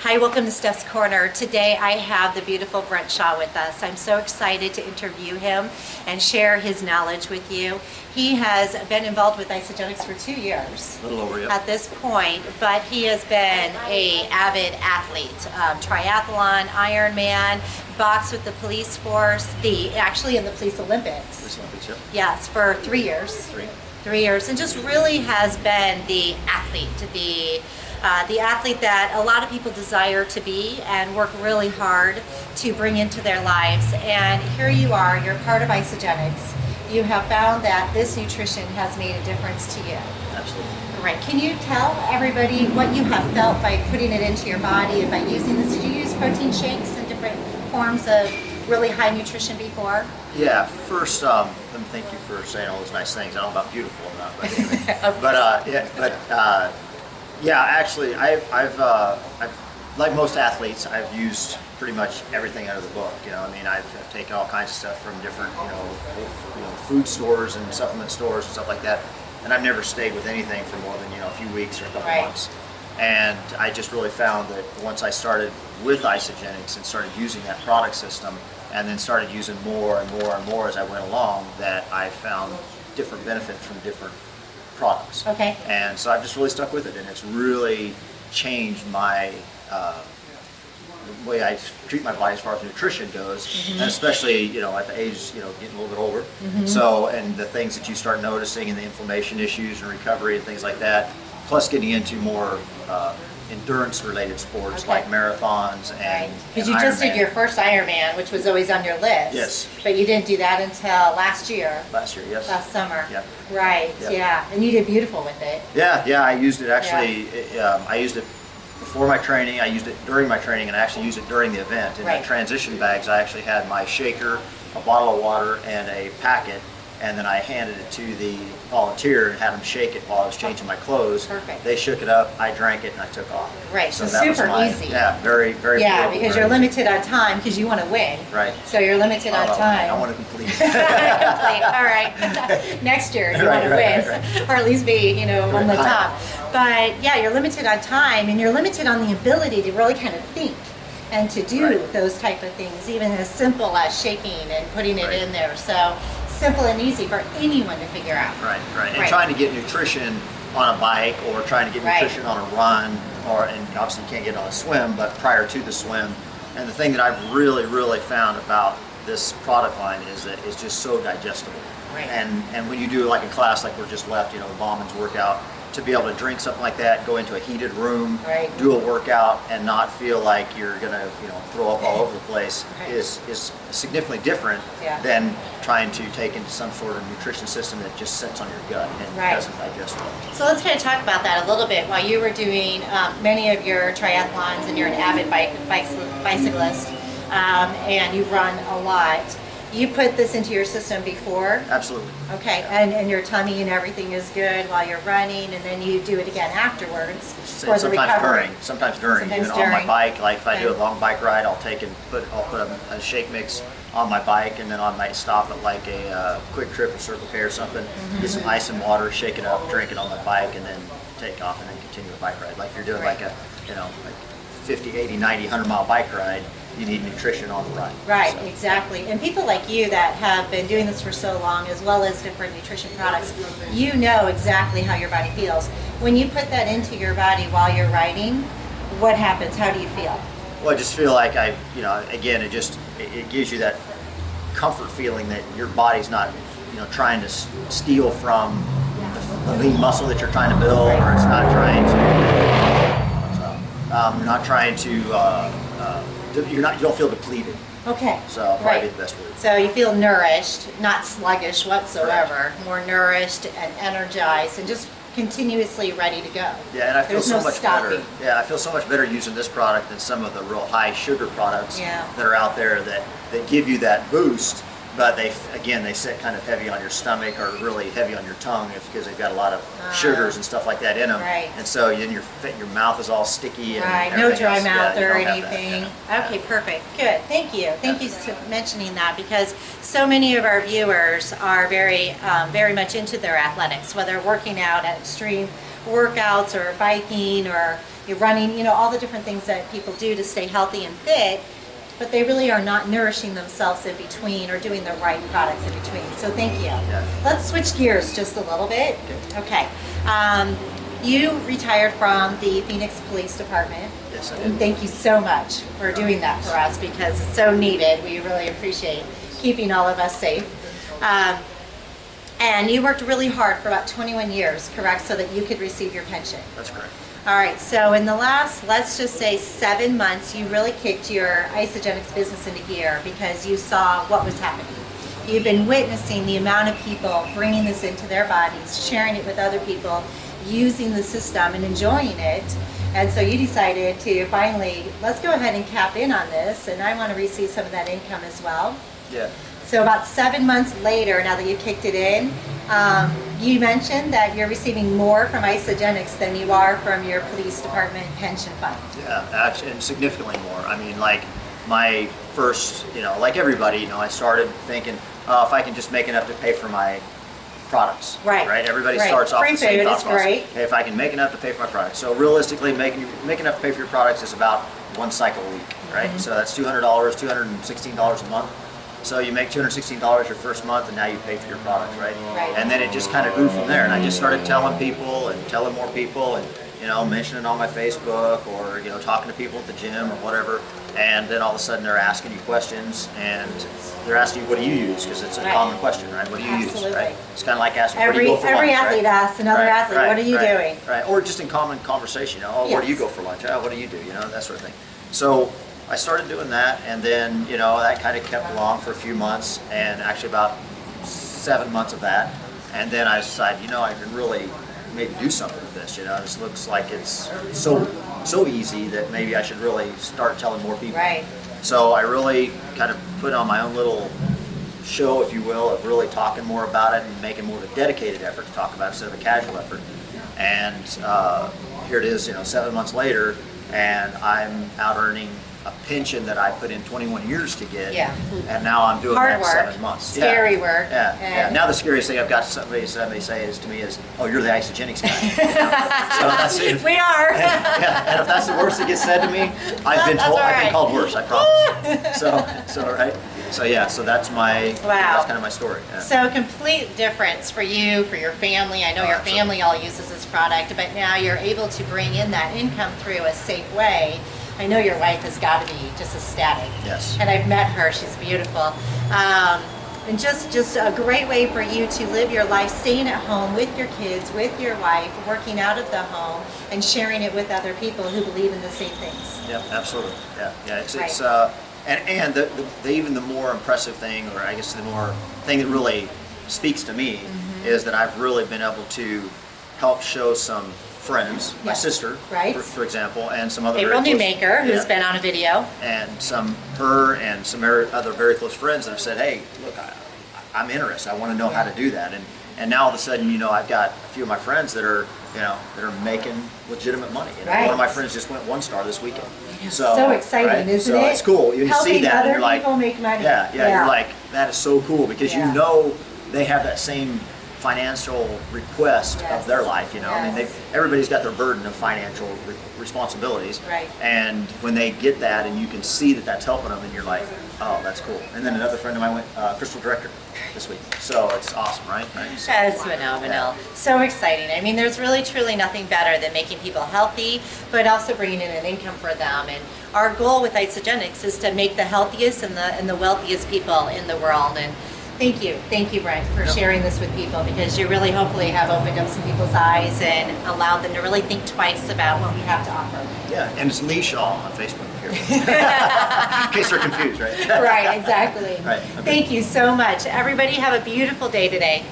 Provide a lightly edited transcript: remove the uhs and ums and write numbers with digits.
Hi, welcome to Steph's Corner. Today I have the beautiful Brent Shaw with us. I'm so excited to interview him and share his knowledge with you. He has been involved with Isagenix for 2 years. A little over, yeah. At this point, but he has been an avid athlete. Triathlon, Ironman, boxed with the police force, actually in the police Olympics. Police Olympics, yep. Yes, for 3 years. 3 years, and just really has been the athlete, the athlete that a lot of people desire to be and work really hard to bring into their lives. And here you are, you're part of Isagenix. You have found that this nutrition has made a difference to you. Absolutely. Right. Can you tell everybody what you have felt by putting it into your body and by using this? Did you use protein shakes and different forms of really high nutrition before? Yeah, first, let me thank you for saying all those nice things. I don't know about beautiful or not, but anyway. Yeah, actually, I've like most athletes, I've used pretty much everything out of the book. You know, I mean, I've taken all kinds of stuff from different, food stores and supplement stores and stuff like that, and I've never stayed with anything for more than a few weeks or a couple months. And I just really found that once I started with Isagenix and started using that product system, and then started using more and more and more as I went along, that I found different benefits from different products. Okay. And so I've just really stuck with it, and it's really changed my the way I treat my body as far as nutrition goes, and especially at the age getting a little bit older. So, and the things that you start noticing and the inflammation issues and recovery and things like that, plus getting into more endurance related sports like marathons and because you just did your first Ironman, which was always on your list. Yes. But you didn't do that until last year. Last year, yes. Last summer. Yep. Right. Yep. Yeah. And you did beautiful with it. Yeah. I used it actually. I used it before my training. I used it during my training, and I actually used it during the event. In the transition bags, I actually had my shaker, a bottle of water, and a packet. And then I handed it to the volunteer and had them shake it while I was changing my clothes. Perfect. They shook it up, I drank it, and I took off. Right, so that super was easy. Yeah, very, very Yeah, doable, because very you're easy. limited on time because you want to win. Right. So you're limited on time. I want to complete. Complete. All right. Next year you want to win, or at least be, on the top. But yeah, you're limited on time, and you're limited on the ability to really kind of think and to do those type of things, even as simple as shaking and putting it in there. So simple and easy for anyone to figure out. Right. And trying to get nutrition on a bike, or trying to get nutrition on a run, and obviously you can't get on a swim, but prior to the swim. And the thing that I've really, really found about this product line is that it's just so digestible. Right. And when you do like a class like we're just left, the Bauman's workout, to be able to drink something like that, go into a heated room, do a workout, and not feel like you're gonna throw up all over the place is significantly different than trying to take into some sort of nutrition system that just sits on your gut and doesn't digest well. So let's kind of talk about that a little bit. While you were doing many of your triathlons, and you're an avid bicyclist, and you run a lot, you put this into your system before? Absolutely. Okay, and your tummy and everything is good while you're running, and then you do it again afterwards for the recovery. Sometimes during. Even on my bike, like if I do a long bike ride, I'll put a shake mix on my bike, and then I might stop at like a Quick Trip or Circle K or something, get some ice and water, shake it up, drink it on my bike, and then take off and then continue the bike ride. Like if you're doing like a like 50, 80, 90, 100-mile bike ride, you need nutrition on the ride. Right, exactly. And people like you that have been doing this for so long, as well as different nutrition products, you know exactly how your body feels. When you put that into your body while you're riding, what happens? How do you feel? Well, I just feel like again, it gives you that comfort feeling that your body's not, trying to steal from the lean muscle that you're trying to build, or it's not trying to, you don't feel depleted. Okay. So probably the best word. So you feel nourished, not sluggish whatsoever, more nourished and energized, and just continuously ready to go. Yeah, and I feel so much better. stopping. Yeah, I feel so much better using this product than some of the real high sugar products that are out there that give you that boost. But they sit kind of heavy on your stomach, or really heavy on your tongue, because they've got a lot of sugars and stuff like that in them. Right. And so then your mouth is all sticky. And no dry else. mouth or you don't have anything. that. Okay, perfect. Good. Thank you. Thank you for mentioning that, because so many of our viewers are very much into their athletics, whether working out at extreme workouts or biking or you're running, you know, all the different things that people do to stay healthy and fit, but they really are not nourishing themselves in between or doing the right products in between. So thank you. Yeah. Let's switch gears just a little bit. Okay. You retired from the Phoenix Police Department. Yes, I did. And thank you so much for doing that for us because it's so needed. We really appreciate keeping all of us safe. And you worked really hard for about 21 years, correct, so that you could receive your pension. That's correct. All right, so in the last, let's just say 7 months, you really kicked your Isagenix business into gear because you saw what was happening. You've been witnessing the amount of people bringing this into their bodies, sharing it with other people, using the system and enjoying it. And so you decided to finally, let's go ahead and cap in on this, and I want to receive some of that income as well. Yeah. So about 7 months later, now that you kicked it in, you mentioned that you're receiving more from Isagenix than you are from your police department pension fund. Yeah, actually, and significantly more. I mean, like my first, you know, like everybody, you know, I started thinking, if I can just make enough to pay for my products. Right. Right. Everybody Right. starts off Free the same food thought is process. great. Hey, if I can make enough to pay for my products. So realistically, making enough to pay for your products is about one cycle a week, right? So that's $200, $216 a month. So you make $216 your first month, and now you pay for your products, right? Right. And then it just kind of grew from there. And I just started telling people and telling more people, and you know, mentioning on my Facebook or you know, talking to people at the gym or whatever. And then all of a sudden they're asking you questions, and they're asking you, what do you use? Because it's a Right. common question, right? What do you Absolutely. use, right? It's kind of like asking, where do you Every go for lunch, athlete right? asks another Right, athlete, right, what are you right, doing? Right, or just in common conversation, you know, oh, where do you Yes. go for lunch? Oh, what do you do? You know, that sort of thing. So I started doing that, and then, you know, that kind of kept along for a few months, and actually about 7 months of that. And then I decided, you know, I can really maybe do something with this, you know, this looks like it's so easy that maybe I should really start telling more people. Right. So I really kind of put on my own little show, if you will, of really talking more about it and making more of a dedicated effort to talk about it instead of a casual effort. And here it is, you know, 7 months later, and I'm out earning a pension that I put in 21 years to get. Yeah. And now I'm doing Hard that in work. 7 months. Scary work. Yeah. Yeah. And- Now the scariest thing I've got somebody say is to me is, oh, you're the Isagenix guy. You know? So that's it. We are. Yeah, and if that's the worst that gets said to me, I've been That's told, all I've been right. called worse, I promise. so right. So yeah, so that's my, Wow. that's kind of my story. Yeah. So complete difference for you, for your family. I know your Absolutely. family all uses this product, but now you're able to bring in that income through a safe way. I know your wife has got to be just ecstatic. Yes. And I've met her, she's beautiful. And just a great way for you to live your life, staying at home with your kids, with your wife, working out of the home, and sharing it with other people who believe in the same things. Yeah, absolutely. Yeah, yeah. It's Right. and the even the more impressive thing, or I guess the more thing that really speaks to me, is that I've really been able to help show some friends, my Yes. sister, Right. for example, and some other April very close- Newmaker, who's yeah. been on a video. And her and some other very close friends that have said, hey, look, I'm interested. I want to know how to do that. And now all of a sudden, you know, I've got a few of my friends that are, you know, that are making legitimate money. You know, Right. one of my friends just went 1-star this weekend. So exciting, right? isn't so it? it's cool. You see Helping that, and other you're like, people make money. Yeah, Yeah. You're like, that is so cool because Yeah. you know they have that same financial request Yes. of their life. You know, I mean, Yes. everybody's got their burden of financial responsibilities. Right. And when they get that, and you can see that that's helping them, and you're like, oh, that's cool. And then another friend of mine went crystal director this week, so it's awesome, right? So, That's phenomenal. So exciting. I mean, there's really truly nothing better than making people healthy, but also bringing in an income for them. And our goal with Isagenix is to make the healthiest and the wealthiest people in the world. And thank you, Brent, for sharing this with people, because you really hopefully have opened up some people's eyes and allowed them to really think twice about what we have to offer. yeah, and it's Lee Shaw on Facebook here, in case they're confused, right? Right, exactly. Right, okay. Thank you so much. Everybody have a beautiful day today.